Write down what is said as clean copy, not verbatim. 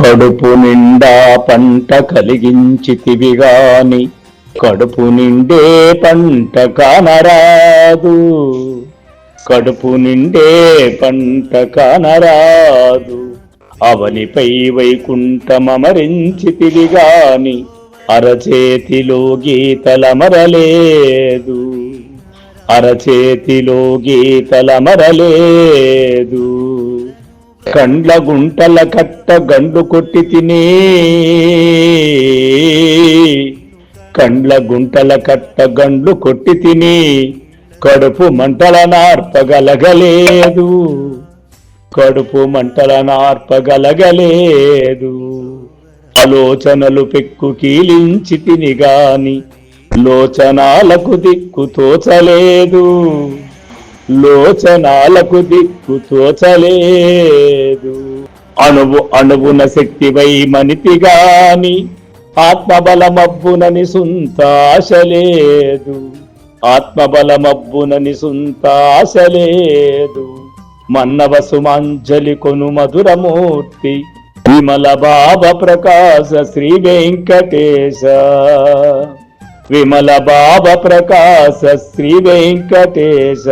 కడుపు నిండా పంట కలిగించితివిగాని కడుపు నిండే పంట కానరాదు. కడుపు నిండే పంట కానరాదు. అవనిపై వైకుంఠమరించితివిగాని అరచేతిలో గీతలమరలేదు. అరచేతిలో గీతలమరలేదు. కండ్ల గుంటల కట్ట గండ్లు కొట్టి తినే. కండ్ల గుంటల కట్ట గండ్లు కొట్టి తిని కడుపు మంటల నార్పగలగలేదు. కడుపు మంటల నార్పగలగలేదు. ఆలోచనలు పెక్కు కీలించి తిని గాని లోచనాలకు దిక్కు తోచలేదు. లోచనాలకు దిక్కు తోచలేదు. అణువు అణువున శక్తివై మనితిగాని ఆత్మబలమబ్బునని సుంత ఆశ లేదు. ఆత్మబలమబ్బునని సుంత ఆశ లేదు. మన్నవ సుమాంజలి కొను మధురమూర్తి విమల బాబ ప్రకాశ శ్రీ వెంకటేశ. విమల బాబ ప్రకాశ శ్రీ వెంకటేశ.